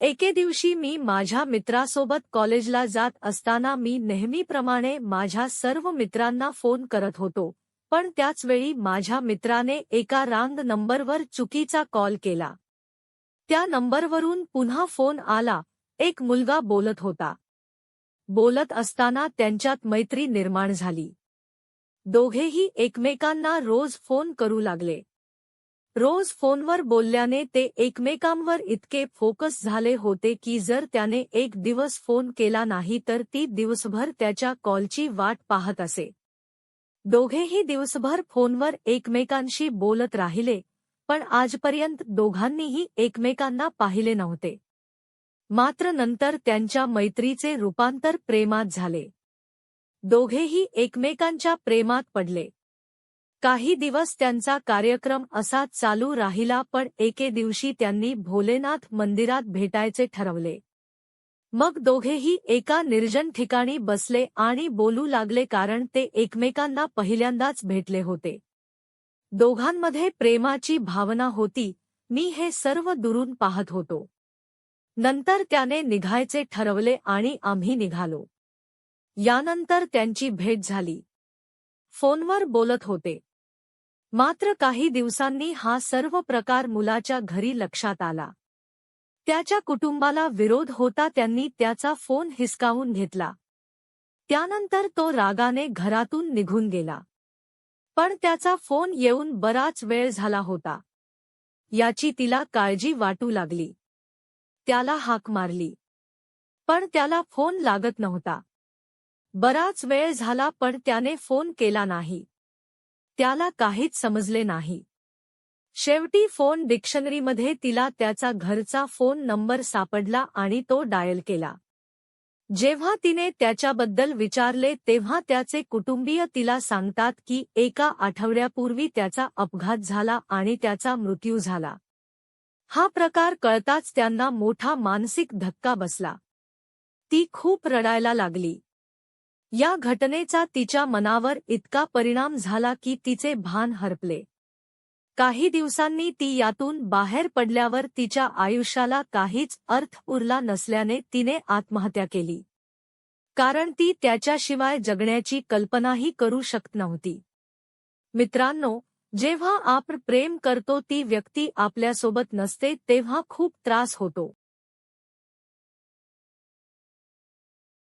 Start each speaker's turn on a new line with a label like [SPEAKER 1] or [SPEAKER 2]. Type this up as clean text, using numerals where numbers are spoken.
[SPEAKER 1] एके दिवशी मी माझ्या मित्रासोबत कॉलेजला जात असताना मी नेहमीप्रमाणे माझ्या सर्व मित्रांना फोन करत होतो, पण त्याच वेळी माझ्या मित्राने एका रांग नंबरवर चुकीचा कॉल केला. त्या नंबरवरून पुन्हा फोन आला. एक मुलगा बोलत होता. बोलत असताना त्यांच्यात मैत्री निर्माण झाली. दोघेही एकमेकांना रोज फोन करू लागले. रोज फोनवर बोलल्याने ते एकमेकांवर इतके फोकस झाले होते की जर त्याने एक दिवस फोन केला नाही तर ती दिवसभर त्याच्या कॉलची वाट पाहत असे. दोघेही दिवसभर फोनवर एकमेकांशी बोलत राहिले, पण आजपर्यंत दोघांनीही एकमेकांना पाहिले नव्हते. मात्र नंतर त्यांच्या मैत्रीचे रूपांतर प्रेमात झाले. दोघेही एकमेकांच्या प्रेमात पडले. काही दिवस त्यांचा कार्यक्रम असाच चालू राहिला, पण एके दिवशी त्यांनी भोलेनाथ मंदिरात भेटायचे ठरवले. मग दोघेही एका निर्जन ठिकाणी बसले आणि बोलू लागले, कारण ते एकमेकांना पहिल्यांदाच भेटले होते. दोघांमध्ये प्रेमाची भावना होती. मी हे सर्व दुरून पाहत होतो. नंतर त्याने निघायचे ठरवले आणि आम्ही निघालो. यानंतर त्यांची भेट झाली. फोनवर बोलत होते. मात्र काही दिवसांनी हा सर्व प्रकार मुलाच्या घरी लक्षात आला. त्याच्या कुटुंबाला विरोध होता. त्यांनी त्याचा फोन हिसकावून घेतला. त्यानंतर तो रागाने घरातून निघून गेला. पण त्याचा फोन येऊन बराच वेळ झाला होता. याची तिला काळजी वाटू लागली. त्याला हाक मारली, पण त्याला फोन लागत नव्हता. बराच वेळ झाला पण त्याने फोन केला नाही. त्याला काहीच समजले नाही. शेवटी फोन डिक्शनरीमध्ये तिला त्याचा घरचा फोन नंबर सापडला आणि तो डायल केला. जेव्हा तिने त्याच्याबद्दल विचारले तेव्हा त्याचे कुटुंबीय तिला सांगतात की एका आठवड्यापूर्वी त्याचा अपघात झाला आणि त्याचा मृत्यू झाला. हा प्रकार कळताच त्यांना मोठा मानसिक धक्का बसला. ती खूप रडायला लागली. या घटनेचा तिच्या मनावर इतका परिणाम झाला की तिचे भान हरपले. काही दिवसांनी ती यातून बाहेर पडल्यावर तिच्या आयुष्याला काहीच अर्थ उरला नसल्याने तिने आत्महत्या केली. कारण ती त्याच्याशिवाय जगण्याची कल्पनाही करू शकत नव्हती. मित्रांनो, जेव्हा आपण प्रेम करतो ती व्यक्ती आपल्यासोबत नसते तेव्हा खूप त्रास होतो.